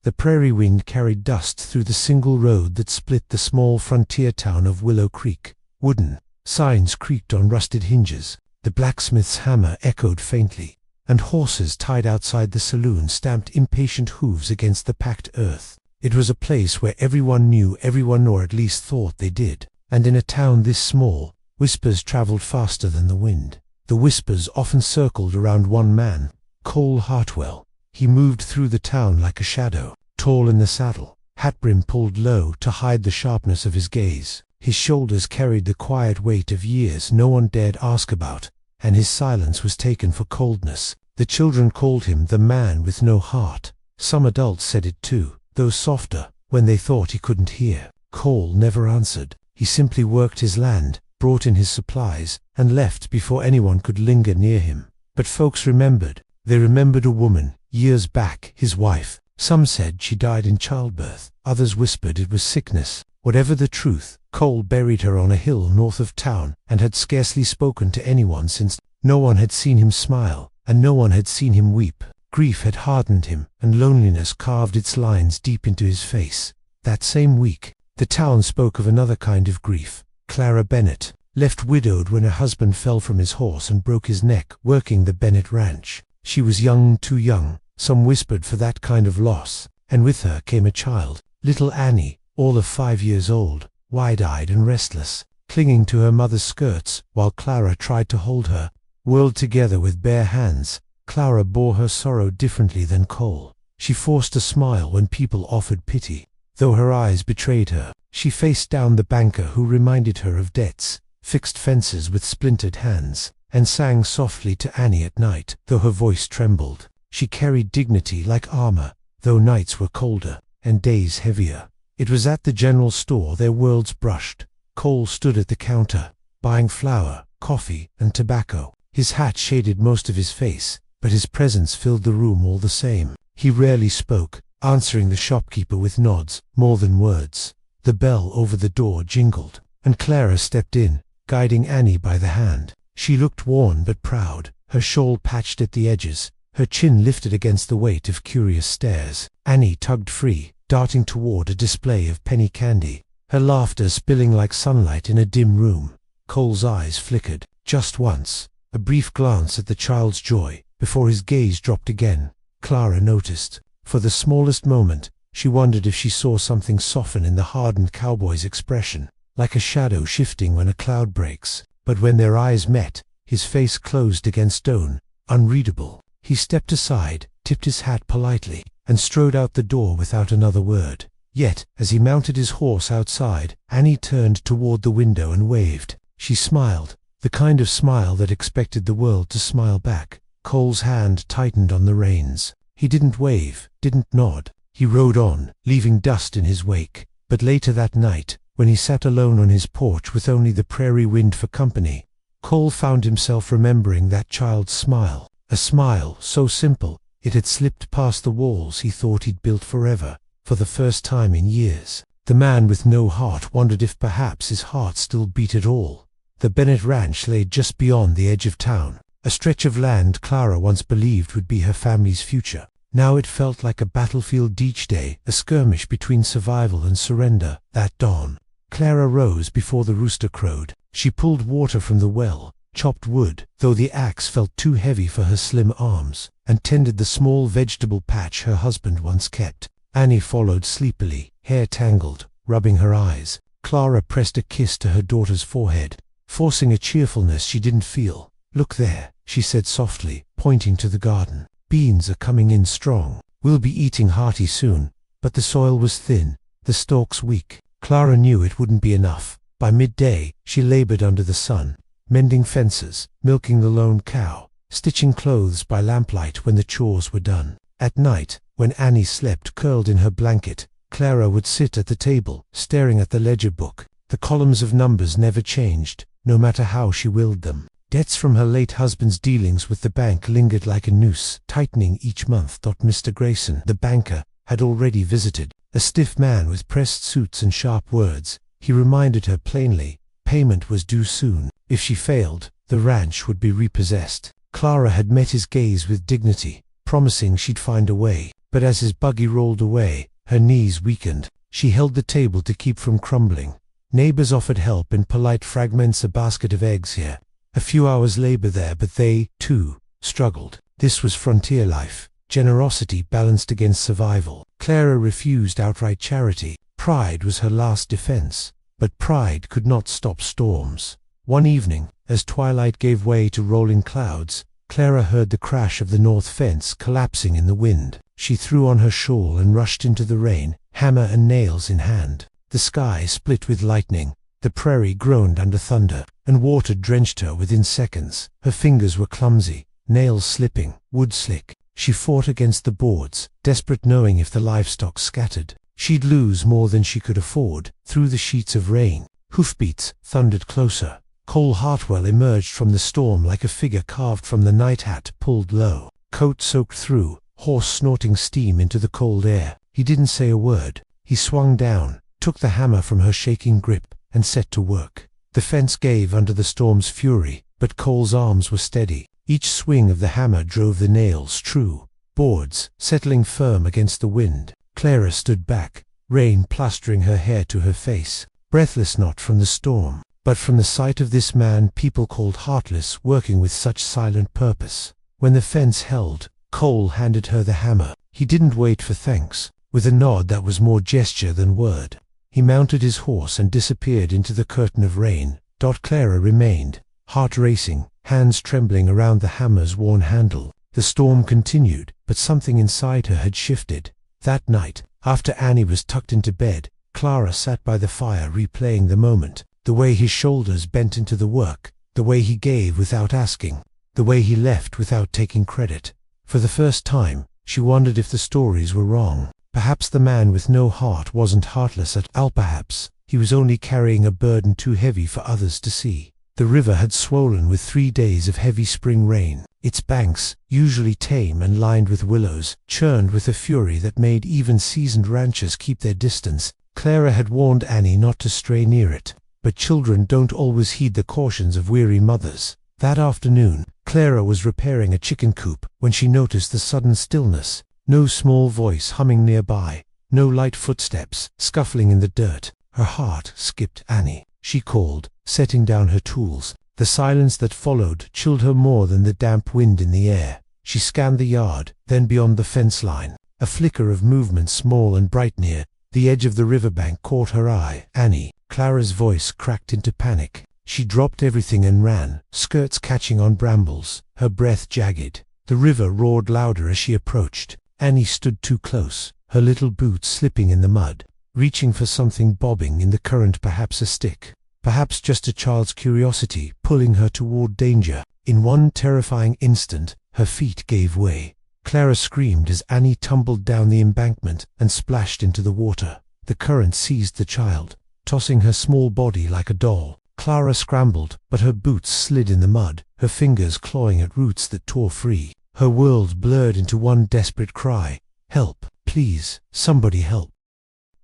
The prairie wind carried dust through the single road that split the small frontier town of Willow Creek. Wooden signs creaked on rusted hinges, the blacksmith's hammer echoed faintly, and horses tied outside the saloon stamped impatient hooves against the packed earth. It was a place where everyone knew everyone, or at least thought they did, and in a town this small, whispers traveled faster than the wind. The whispers often circled around one man, Cole Hartwell. He moved through the town like a shadow, tall in the saddle, hat brim pulled low to hide the sharpness of his gaze. His shoulders carried the quiet weight of years no one dared ask about, and his silence was taken for coldness. The children called him the man with no heart. Some adults said it too, though softer, when they thought he couldn't hear. Cole never answered. He simply worked his land, brought in his supplies, and left before anyone could linger near him. But folks remembered. They remembered a woman, years back, his wife. Some said she died in childbirth, others whispered it was sickness. Whatever the truth, Cole buried her on a hill north of town, and had scarcely spoken to anyone since. No one had seen him smile, and no one had seen him weep. Grief had hardened him, and loneliness carved its lines deep into his face. That same week, the town spoke of another kind of grief. Clara Bennett, left widowed when her husband fell from his horse and broke his neck working the Bennett ranch. She was young, too young, some whispered, for that kind of loss, and with her came a child, little Annie, all of 5 years old, wide-eyed and restless, clinging to her mother's skirts while Clara tried to hold her. Whirled together with bare hands, Clara bore her sorrow differently than Cole. She forced a smile when people offered pity. Though her eyes betrayed her, she faced down the banker who reminded her of debts, fixed fences with splintered hands, and sang softly to Annie at night. Though her voice trembled, she carried dignity like armor, though nights were colder, and days heavier. It was at the general store their worlds brushed. Cole stood at the counter, buying flour, coffee, and tobacco. His hat shaded most of his face, but his presence filled the room all the same. He rarely spoke, answering the shopkeeper with nods, more than words. The bell over the door jingled, and Clara stepped in, guiding Annie by the hand. She looked worn but proud, her shawl patched at the edges, her chin lifted against the weight of curious stares. Annie tugged free, darting toward a display of penny candy, her laughter spilling like sunlight in a dim room. Cole's eyes flickered, just once, a brief glance at the child's joy, before his gaze dropped again. Clara noticed. For the smallest moment, she wondered if she saw something soften in the hardened cowboy's expression, like a shadow shifting when a cloud breaks. But when their eyes met, his face closed against stone, unreadable. He stepped aside, tipped his hat politely, and strode out the door without another word. Yet, as he mounted his horse outside, Annie turned toward the window and waved. She smiled, the kind of smile that expected the world to smile back. Cole's hand tightened on the reins. He didn't wave, didn't nod. He rode on, leaving dust in his wake. But later that night, when he sat alone on his porch with only the prairie wind for company, Cole found himself remembering that child's smile. A smile so simple, it had slipped past the walls he thought he'd built forever. For the first time in years, the man with no heart wondered if perhaps his heart still beat at all. The Bennett ranch lay just beyond the edge of town, a stretch of land Clara once believed would be her family's future. Now it felt like a battlefield each day, a skirmish between survival and surrender. That dawn, Clara rose before the rooster crowed. She pulled water from the well, chopped wood, though the axe felt too heavy for her slim arms, and tended the small vegetable patch her husband once kept. Annie followed sleepily, hair tangled, rubbing her eyes. Clara pressed a kiss to her daughter's forehead, forcing a cheerfulness she didn't feel. "Look there," she said softly, pointing to the garden. "Beans are coming in strong. We'll be eating hearty soon." But the soil was thin, the stalks weak. Clara knew it wouldn't be enough. By midday, she labored under the sun, mending fences, milking the lone cow, stitching clothes by lamplight when the chores were done. At night, when Annie slept curled in her blanket, Clara would sit at the table, staring at the ledger book. The columns of numbers never changed, no matter how she willed them. Debts from her late husband's dealings with the bank lingered like a noose, tightening each month. Mr. Grayson, the banker, had already visited, a stiff man with pressed suits and sharp words. He reminded her plainly, payment was due soon. If she failed, the ranch would be repossessed. Clara had met his gaze with dignity, promising she'd find a way. But as his buggy rolled away, her knees weakened. She held the table to keep from crumbling. Neighbors offered help in polite fragments, a basket of eggs here, a few hours' labor there, but they, too, struggled. This was frontier life, generosity balanced against survival. Clara refused outright charity. Pride was her last defense. But pride could not stop storms. One evening, as twilight gave way to rolling clouds, Clara heard the crash of the north fence collapsing in the wind. She threw on her shawl and rushed into the rain, hammer and nails in hand. The sky split with lightning, the prairie groaned under thunder, and water drenched her within seconds. Her fingers were clumsy, nails slipping, wood slick. She fought against the boards, desperate, knowing if the livestock scattered, she'd lose more than she could afford. Through the sheets of rain, hoofbeats thundered closer. Cole Hartwell emerged from the storm like a figure carved from the night hat pulled low, coat soaked through, horse snorting steam into the cold air. He didn't say a word. He swung down, took the hammer from her shaking grip, and set to work. The fence gave under the storm's fury, but Cole's arms were steady. Each swing of the hammer drove the nails true, boards settling firm against the wind. Clara stood back, rain plastering her hair to her face, breathless not from the storm, but from the sight of this man people called heartless working with such silent purpose. When the fence held, Cole handed her the hammer. He didn't wait for thanks. With a nod that was more gesture than word, he mounted his horse and disappeared into the curtain of rain. Clara remained, heart racing, hands trembling around the hammer's worn handle. The storm continued, but something inside her had shifted. That night, after Annie was tucked into bed, Clara sat by the fire replaying the moment, the way his shoulders bent into the work, the way he gave without asking, the way he left without taking credit. For the first time, she wondered if the stories were wrong. Perhaps the man with no heart wasn't heartless at all. Perhaps he was only carrying a burden too heavy for others to see. The river had swollen with 3 days of heavy spring rain. Its banks, usually tame and lined with willows, churned with a fury that made even seasoned ranchers keep their distance. Clara had warned Annie not to stray near it, but children don't always heed the cautions of weary mothers. That afternoon, Clara was repairing a chicken coop when she noticed the sudden stillness. No small voice humming nearby, no light footsteps scuffling in the dirt. Her heart skipped. Annie, she called, setting down her tools. The silence that followed chilled her more than the damp wind in the air. She scanned the yard, then beyond the fence line. A flicker of movement, small and bright near the edge of the riverbank, caught her eye. Annie. Clara's voice cracked into panic. She dropped everything and ran, skirts catching on brambles, her breath jagged. The river roared louder as she approached. Annie stood too close, her little boots slipping in the mud, reaching for something bobbing in the current, perhaps a stick, perhaps just a child's curiosity pulling her toward danger. In one terrifying instant, her feet gave way. Clara screamed as Annie tumbled down the embankment and splashed into the water. The current seized the child, tossing her small body like a doll. Clara scrambled, but her boots slid in the mud, her fingers clawing at roots that tore free. Her world blurred into one desperate cry. Help, please, somebody help.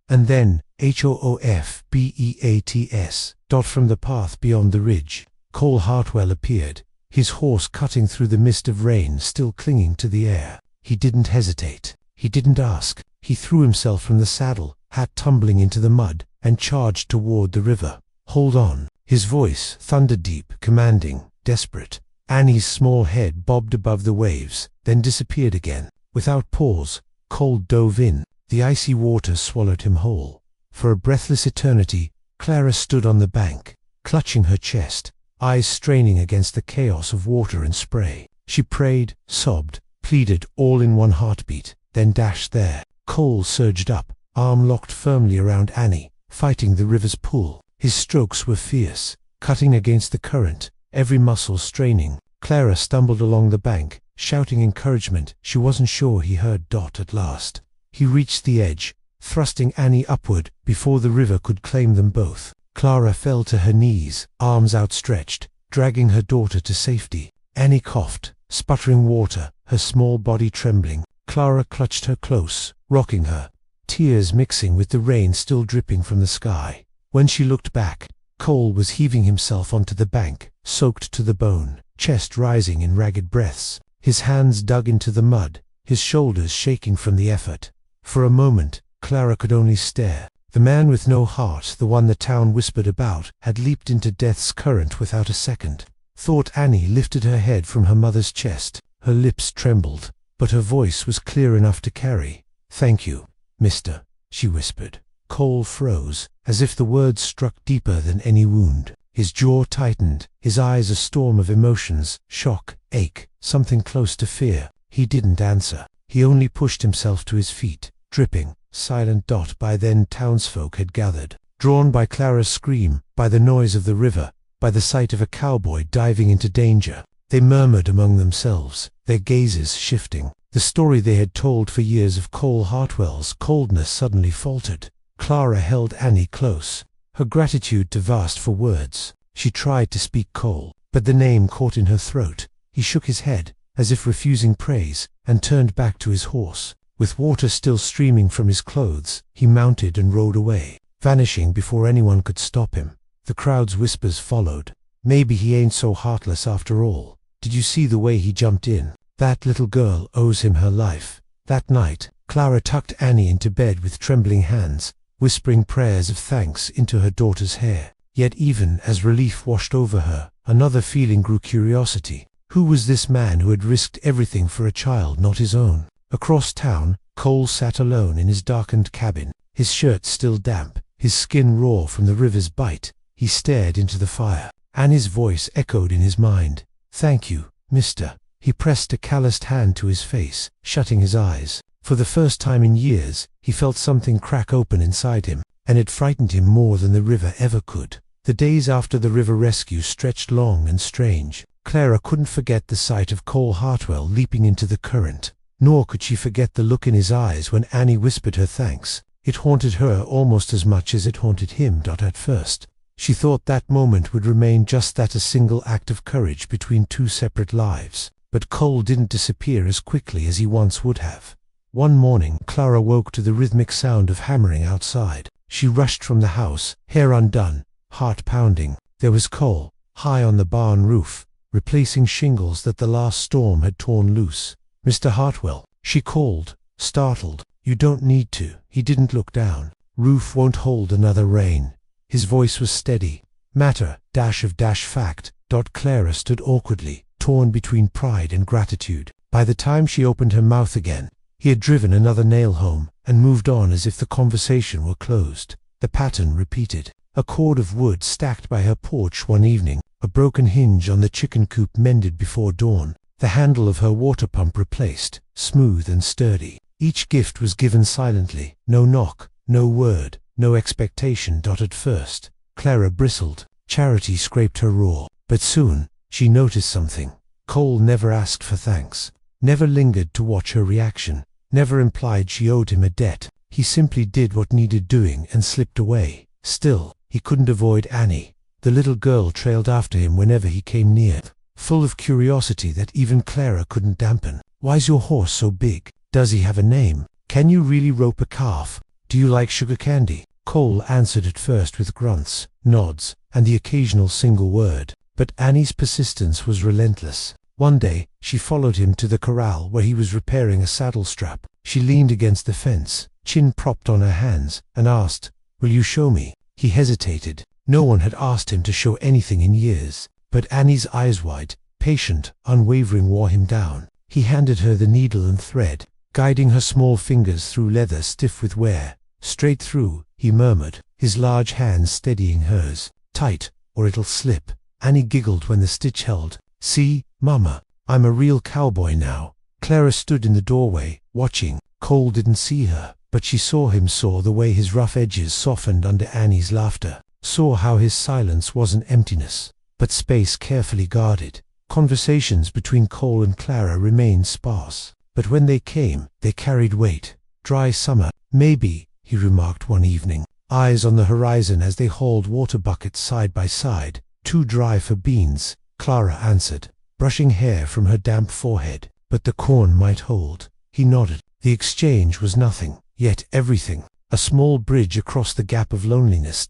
And then, hoofbeats, from the path beyond the ridge, Cole Hartwell appeared, his horse cutting through the mist of rain still clinging to the air. He didn't hesitate. He didn't ask. He threw himself from the saddle, hat tumbling into the mud, and charged toward the river. Hold on. His voice thundered deep, commanding, desperate. Annie's small head bobbed above the waves, then disappeared again. Without pause, Cole dove in. The icy water swallowed him whole. For a breathless eternity, Clara stood on the bank, clutching her chest, eyes straining against the chaos of water and spray. She prayed, sobbed, pleaded, all in one heartbeat, then dashed there. Cole surged up, arm locked firmly around Annie, fighting the river's pull. His strokes were fierce, cutting against the current, every muscle straining. Clara stumbled along the bank, shouting encouragement. She wasn't sure he heard. At last, he reached the edge, thrusting Annie upward before the river could claim them both. Clara fell to her knees, arms outstretched, dragging her daughter to safety. Annie coughed, sputtering water, her small body trembling. Clara clutched her close, rocking her, tears mixing with the rain still dripping from the sky. When she looked back, Cole was heaving himself onto the bank, soaked to the bone, chest rising in ragged breaths. His hands dug into the mud, his shoulders shaking from the effort. For a moment, Clara could only stare. The man with no heart, the one the town whispered about, had leaped into death's current without a second. Thought Annie lifted her head from her mother's chest. Her lips trembled, but her voice was clear enough to carry. "Thank you, mister," she whispered. Cole froze, as if the words struck deeper than any wound. His jaw tightened, his eyes a storm of emotions, shock, ache, something close to fear. He didn't answer. He only pushed himself to his feet, dripping, silent. By then townsfolk had gathered, drawn by Clara's scream, by the noise of the river, by the sight of a cowboy diving into danger. They murmured among themselves, their gazes shifting. The story they had told for years of Cole Hartwell's coldness suddenly faltered. Clara held Annie close, her gratitude too vast for words. She tried to speak Cole, but the name caught in her throat. He shook his head, as if refusing praise, and turned back to his horse. With water still streaming from his clothes, he mounted and rode away, vanishing before anyone could stop him. The crowd's whispers followed. "Maybe he ain't so heartless after all. Did you see the way he jumped in? That little girl owes him her life." That night, Clara tucked Annie into bed with trembling hands, whispering prayers of thanks into her daughter's hair. Yet even as relief washed over her, another feeling grew: curiosity. Who was this man who had risked everything for a child not his own? Across town, Cole sat alone in his darkened cabin, his shirt still damp, his skin raw from the river's bite. He stared into the fire. Annie's voice echoed in his mind. "Thank you, mister." He pressed a calloused hand to his face, shutting his eyes. For the first time in years, he felt something crack open inside him, and it frightened him more than the river ever could. The days after the river rescue stretched long and strange. Clara couldn't forget the sight of Cole Hartwell leaping into the current, nor could she forget the look in his eyes when Annie whispered her thanks. It haunted her almost as much as it haunted him. At first, she thought that moment would remain just that, a single act of courage between two separate lives. But Cole didn't disappear as quickly as he once would have. One morning, Clara woke to the rhythmic sound of hammering outside. She rushed from the house, hair undone, heart pounding. There was Cole, high on the barn roof, replacing shingles that the last storm had torn loose. "Mr. Hartwell," she called, startled. "You don't need to." He didn't look down. "Roof won't hold another rain." His voice was steady. "Matter, fact." Clara stood awkwardly, torn between pride and gratitude. By the time she opened her mouth again, he had driven another nail home, and moved on as if the conversation were closed. The pattern repeated. A cord of wood stacked by her porch one evening, a broken hinge on the chicken coop mended before dawn, the handle of her water pump replaced, smooth and sturdy. Each gift was given silently, no knock, no word, no expectation. At first, Clara bristled. Charity scraped her raw. But soon, she noticed something. Cole never asked for thanks, never lingered to watch her reaction, never implied she owed him a debt. He simply did what needed doing and slipped away. Still, he couldn't avoid Annie. The little girl trailed after him whenever he came near, full of curiosity that even Clara couldn't dampen. "Why's your horse so big? Does he have a name? Can you really rope a calf? Do you like sugar candy?" Cole answered at first with grunts, nods, and the occasional single word. But Annie's persistence was relentless. One day, she followed him to the corral where he was repairing a saddle strap. She leaned against the fence, chin propped on her hands, and asked, "Will you show me?" He hesitated. No one had asked him to show anything in years. But Annie's eyes wide, patient, unwavering, wore him down. He handed her the needle and thread, guiding her small fingers through leather stiff with wear. "Straight through," he murmured, his large hands steadying hers. "Tight, or it'll slip." Annie giggled when the stitch held. "See, Mama, I'm a real cowboy now." Clara stood in the doorway, watching. Cole didn't see her, but she saw him, saw the way his rough edges softened under Annie's laughter, saw how his silence wasn't emptiness, but space carefully guarded. Conversations between Cole and Clara remained sparse, but when they came, they carried weight. "Dry summer, maybe," he remarked one evening, eyes on the horizon as they hauled water buckets side by side. "Too dry for beans," Clara answered, brushing hair from her damp forehead. "But the corn might hold." He nodded. The exchange was nothing, yet everything. A small bridge across the gap of loneliness.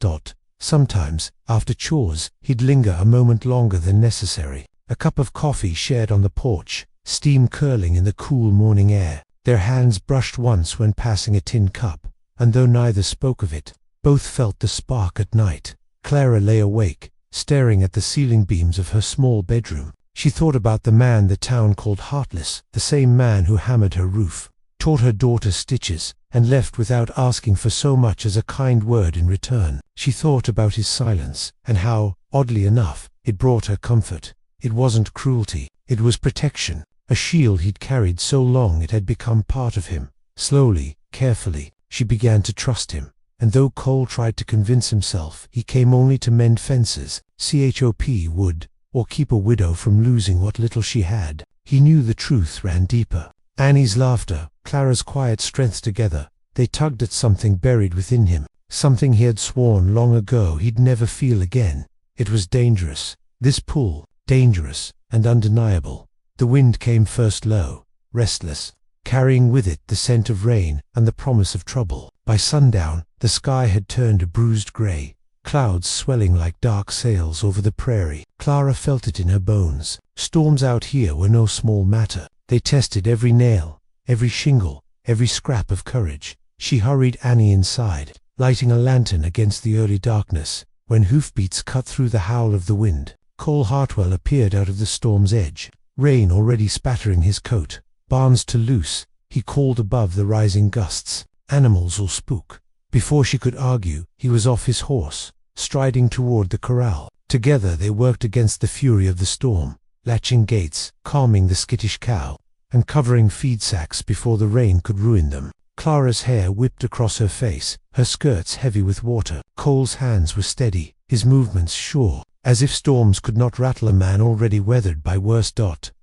Sometimes, after chores, he'd linger a moment longer than necessary. A cup of coffee shared on the porch, steam curling in the cool morning air. Their hands brushed once when passing a tin cup, and though neither spoke of it, both felt the spark at night. Clara lay awake, staring at the ceiling beams of her small bedroom. She thought about the man the town called heartless, the same man who hammered her roof, taught her daughter stitches, and left without asking for so much as a kind word in return. She thought about his silence, and how, oddly enough, it brought her comfort. It wasn't cruelty, it was protection, a shield he'd carried so long it had become part of him. Slowly, carefully, she began to trust him, and though Cole tried to convince himself he came only to mend fences, CHOP would, or keep a widow from losing what little she had, he knew the truth ran deeper. Annie's laughter, Clara's quiet strength together, they tugged at something buried within him, something he had sworn long ago he'd never feel again. It was dangerous, this pull, dangerous and undeniable. The wind came first low, restless, carrying with it the scent of rain and the promise of trouble. By sundown, the sky had turned a bruised gray, clouds swelling like dark sails over the prairie. Clara felt it in her bones. Storms out here were no small matter. They tested every nail, every shingle, every scrap of courage. She hurried Annie inside, lighting a lantern against the early darkness, when hoofbeats cut through the howl of the wind. Cole Hartwell appeared out of the storm's edge, rain already spattering his coat. Barns to loose, he called above the rising gusts. Animals will spook. Before she could argue, he was off his horse, striding toward the corral. Together they worked against the fury of the storm, latching gates, calming the skittish cow, and covering feed sacks before the rain could ruin them. Clara's hair whipped across her face, her skirts heavy with water. Cole's hands were steady, his movements sure, as if storms could not rattle a man already weathered by worse.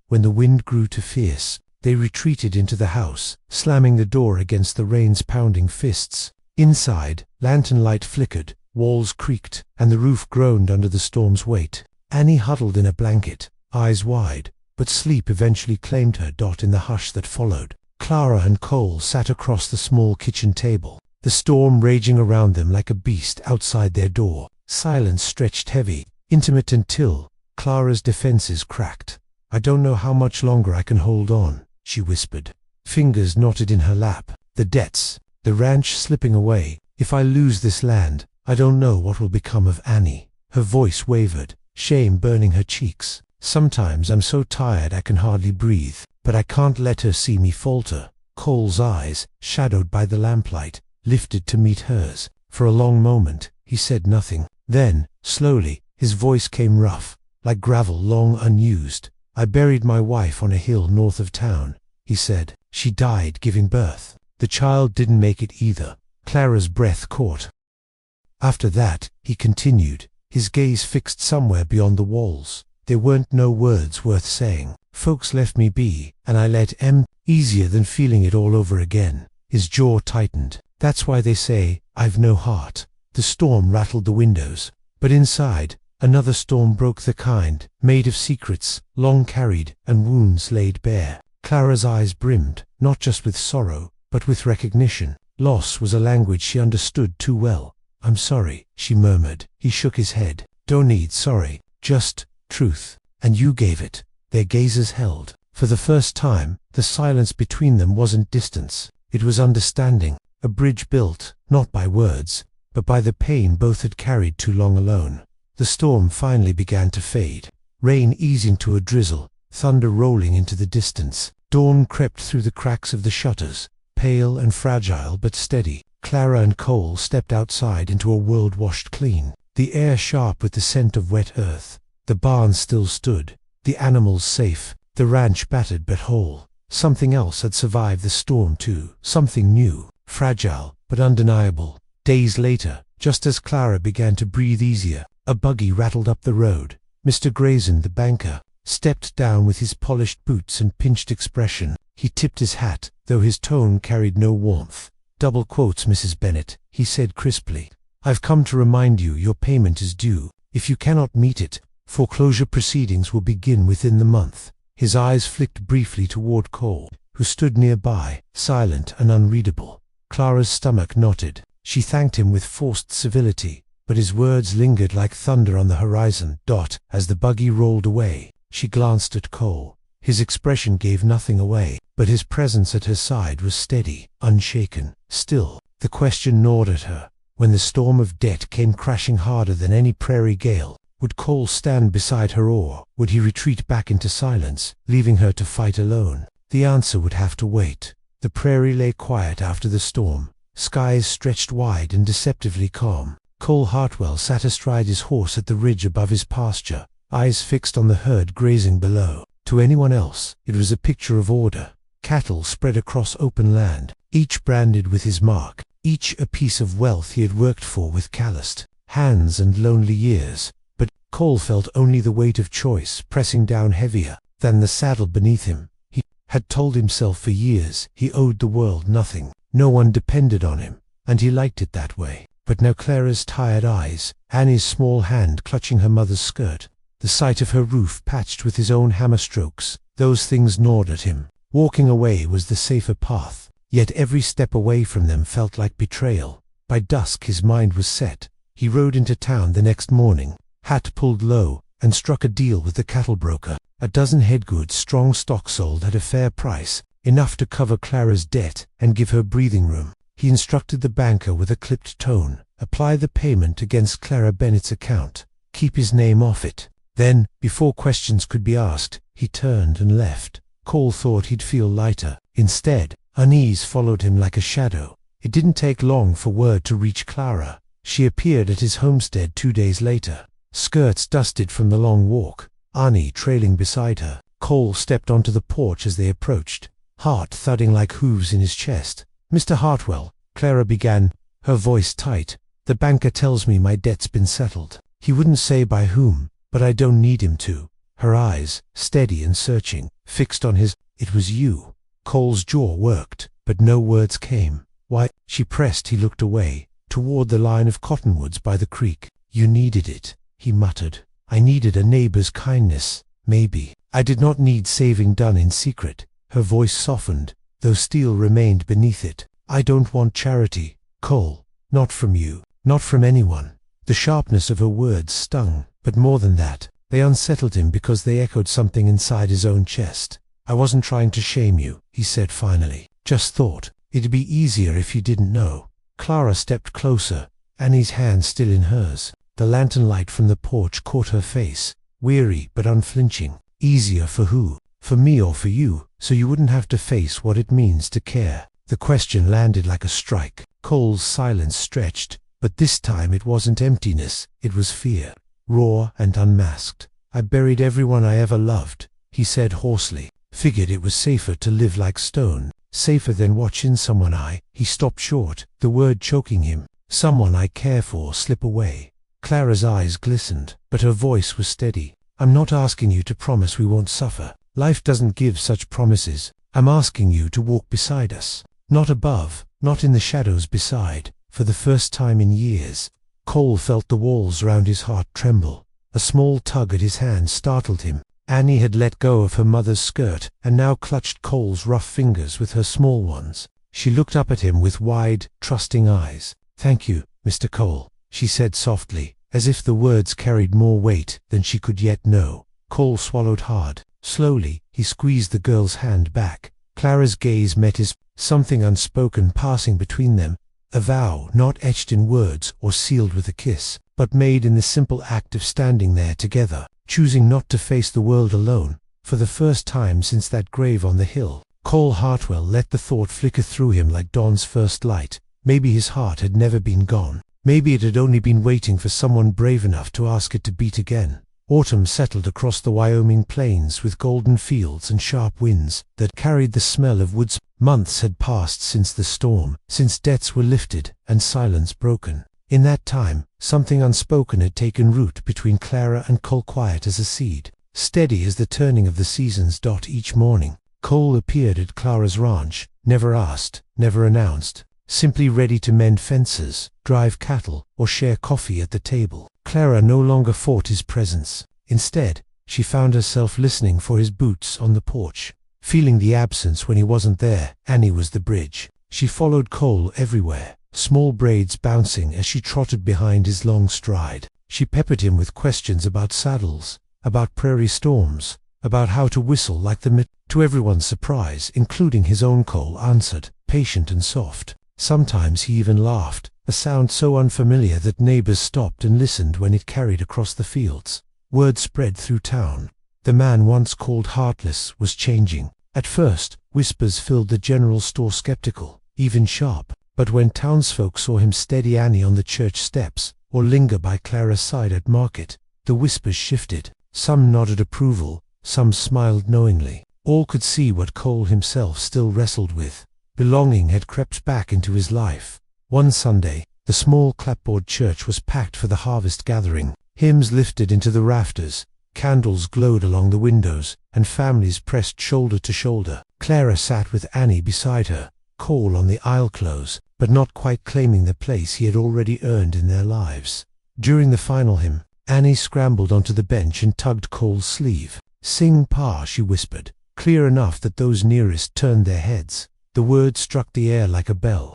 When the wind grew too fierce, they retreated into the house, slamming the door against the rain's pounding fists. Inside, lantern light flickered, walls creaked, and the roof groaned under the storm's weight. Annie huddled in a blanket, eyes wide, but sleep eventually claimed her. In the hush that followed, Clara and Cole sat across the small kitchen table, the storm raging around them like a beast outside their door. Silence stretched heavy, intimate until Clara's defenses cracked. "I don't know how much longer I can hold on," she whispered. Fingers knotted in her lap. "The debts, the ranch slipping away. If I lose this land, I don't know what will become of Annie." Her voice wavered, shame burning her cheeks. "Sometimes I'm so tired I can hardly breathe, but I can't let her see me falter." Cole's eyes, shadowed by the lamplight, lifted to meet hers. For a long moment, he said nothing. Then, slowly, his voice came rough, like gravel long unused. "I buried my wife on a hill north of town," he said. "She died giving birth. The child didn't make it either." Clara's breath caught. "After that," he continued, his gaze fixed somewhere beyond the walls, "there weren't no words worth saying. Folks left me be, and I let 'em, easier than feeling it all over again." His jaw tightened. "That's why they say I've no heart." The storm rattled the windows, but inside, another storm broke, the kind, made of secrets, long carried, and wounds laid bare. Clara's eyes brimmed, not just with sorrow, but with recognition. Loss was a language she understood too well. "I'm sorry," she murmured. He shook his head. "Don't need sorry, just truth. And you gave it." Their gazes held. For the first time, the silence between them wasn't distance. It was understanding, a bridge built, not by words, but by the pain both had carried too long alone. The storm finally began to fade, rain easing to a drizzle, thunder rolling into the distance. Dawn crept through the cracks of the shutters, pale and fragile but steady. Clara and Cole stepped outside into a world washed clean, the air sharp with the scent of wet earth. The barn still stood, the animals safe, the ranch battered but whole. Something else had survived the storm too, something new, fragile but undeniable. Days later, just as Clara began to breathe easier, a buggy rattled up the road. Mr. Grayson, the banker, stepped down with his polished boots and pinched expression. He tipped his hat, though his tone carried no warmth. "Double quotes, Mrs. Bennet," he said crisply. "I've come to remind you your payment is due. If you cannot meet it, foreclosure proceedings will begin within the month." His eyes flicked briefly toward Cole, who stood nearby, silent and unreadable. Clara's stomach knotted. She thanked him with forced civility, but his words lingered like thunder on the horizon. As the buggy rolled away, she glanced at Cole. His expression gave nothing away. but his presence at her side was steady, unshaken. Still, the question gnawed at her. When the storm of debt came crashing harder than any prairie gale, would Cole stand beside her, or would he retreat back into silence, leaving her to fight alone? The answer would have to wait. The prairie lay quiet after the storm, skies stretched wide and deceptively calm. Cole Hartwell sat astride his horse at the ridge above his pasture, eyes fixed on the herd grazing below. To anyone else, it was a picture of order. Cattle spread across open land, each branded with his mark, each a piece of wealth he had worked for with calloused hands and lonely years. But Cole felt only the weight of choice pressing down heavier than the saddle beneath him. He had told himself for years he owed the world nothing. No one depended on him, and he liked it that way. But now Clara's tired eyes, Annie's small hand clutching her mother's skirt, the sight of her roof patched with his own hammer strokes, those things gnawed at him. Walking away was the safer path, yet every step away from them felt like betrayal. By dusk his mind was set. He rode into town the next morning, hat pulled low, and struck a deal with the cattle broker. A dozen headgoods strong stock sold at a fair price, enough to cover Clara's debt and give her breathing room. He instructed the banker with a clipped tone, apply the payment against Clara Bennett's account, keep his name off it. Then, before questions could be asked, he turned and left. Cole thought he'd feel lighter. Instead, unease followed him like a shadow. It didn't take long for word to reach Clara. She appeared at his homestead 2 days later, skirts dusted from the long walk, Annie trailing beside her. Cole stepped onto the porch as they approached, heart thudding like hooves in his chest. "Mr. Hartwell," Clara began, her voice tight, "the banker tells me my debt's been settled. He wouldn't say by whom, but I don't need him to." Her eyes, steady and searching, fixed on his. "It was you." Cole's jaw worked, but no words came. "Why?" she pressed. He looked away, toward the line of cottonwoods by the creek. "You needed it," he muttered. "I needed a neighbor's kindness, maybe. I did not need saving done in secret." Her voice softened, though steel remained beneath it. "I don't want charity, Cole. Not from you. Not from anyone." The sharpness of her words stung, but more than that, they unsettled him because they echoed something inside his own chest. "I wasn't trying to shame you," he said finally. "Just thought it'd be easier if you didn't know." Clara stepped closer, Annie's hand still in hers. The lantern light from the porch caught her face, weary but unflinching. "Easier for who? For me or for you? So you wouldn't have to face what it means to care." The question landed like a strike. Cole's silence stretched, but this time it wasn't emptiness, it was fear, raw and unmasked. "I buried everyone I ever loved," he said hoarsely. "Figured it was safer to live like stone, safer than watching someone He stopped short, the word choking him. "Someone I care for slip away." Clara's eyes glistened, but her voice was steady. "I'm not asking you to promise we won't suffer. Life doesn't give such promises. I'm asking you to walk beside us. Not above, not in the shadows beside." For the first time in years, Cole felt the walls round his heart tremble. A small tug at his hand startled him. Annie had let go of her mother's skirt and now clutched Cole's rough fingers with her small ones. She looked up at him with wide, trusting eyes. "Thank you, Mr. Cole," she said softly, as if the words carried more weight than she could yet know. Cole swallowed hard. Slowly, he squeezed the girl's hand back. Clara's gaze met his, something unspoken passing between them, a vow not etched in words or sealed with a kiss, but made in the simple act of standing there together, choosing not to face the world alone. For the first time since that grave on the hill, Cole Hartwell let the thought flicker through him like dawn's first light. Maybe his heart had never been gone. Maybe it had only been waiting for someone brave enough to ask it to beat again. Autumn settled across the Wyoming plains with golden fields and sharp winds that carried the smell of woods. Months had passed since the storm, since debts were lifted and silence broken. In that time, something unspoken had taken root between Clara and Cole, quiet as a seed, steady as the turning of the seasons. Each morning, Cole appeared at Clara's ranch, never asked, never announced, simply ready to mend fences, drive cattle, or share coffee at the table. Clara no longer fought his presence. Instead, she found herself listening for his boots on the porch, feeling the absence when he wasn't there. Annie was the bridge. She followed Cole everywhere, small braids bouncing as she trotted behind his long stride. She peppered him with questions about saddles, about prairie storms, about how to whistle like the To everyone's surprise, including his own, Cole answered, patient and soft. Sometimes he even laughed, a sound so unfamiliar that neighbors stopped and listened when it carried across the fields. Word spread through town. The man once called heartless was changing. At first, whispers filled the general store, skeptical, even sharp. But when townsfolk saw him steady Annie on the church steps, or linger by Clara's side at market, the whispers shifted. Some nodded approval, some smiled knowingly. All could see what Cole himself still wrestled with. Belonging had crept back into his life. One Sunday, the small clapboard church was packed for the harvest gathering. Hymns lifted into the rafters, candles glowed along the windows, and families pressed shoulder to shoulder. Clara sat with Annie beside her, Cole on the aisle close, but not quite claiming the place he had already earned in their lives. During the final hymn, Annie scrambled onto the bench and tugged Cole's sleeve. "Sing, Pa," she whispered, clear enough that those nearest turned their heads. The words struck the air like a bell.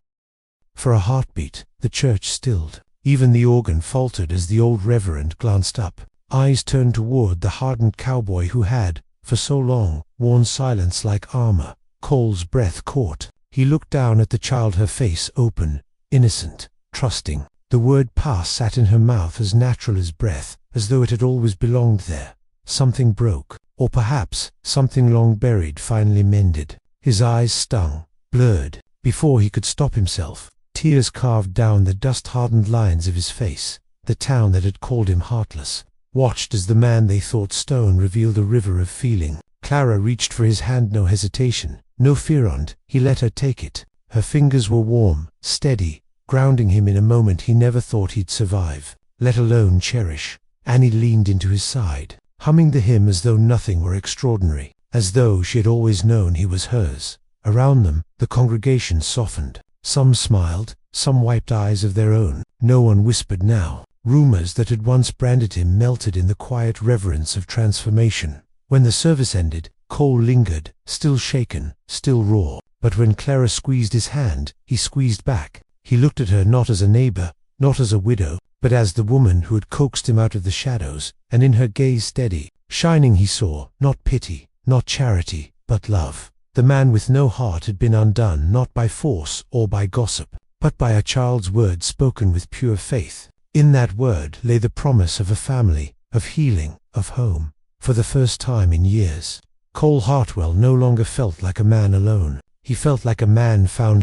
For a heartbeat, the church stilled. Even the organ faltered as the old reverend glanced up. Eyes turned toward the hardened cowboy who had, for so long, worn silence like armor. Cole's breath caught. He looked down at the child, her face open, innocent, trusting. The word "Pa" sat in her mouth as natural as breath, as though it had always belonged there. Something broke, or perhaps something long buried finally mended. His eyes stung, blurred. Before he could stop himself, tears carved down the dust-hardened lines of his face. The town that had called him heartless watched as the man they thought stone revealed a river of feeling. Clara reached for his hand, no hesitation, no fear on it. He let her take it. Her fingers were warm, steady, grounding him in a moment he never thought he'd survive, let alone cherish. Annie leaned into his side, humming the hymn as though nothing were extraordinary, as though she had always known he was hers. Around them, the congregation softened. Some smiled, some wiped eyes of their own. No one whispered now. Rumors that had once branded him melted in the quiet reverence of transformation. When the service ended, Cole lingered, still shaken, still raw. But when Clara squeezed his hand, he squeezed back. He looked at her not as a neighbor, not as a widow, but as the woman who had coaxed him out of the shadows, and in her gaze steady, shining, he saw, not pity, not charity, but love. The man with no heart had been undone not by force or by gossip, but by a child's word spoken with pure faith. In that word lay the promise of a family, of healing, of home. For the first time in years, Cole Hartwell no longer felt like a man alone. He felt like a man found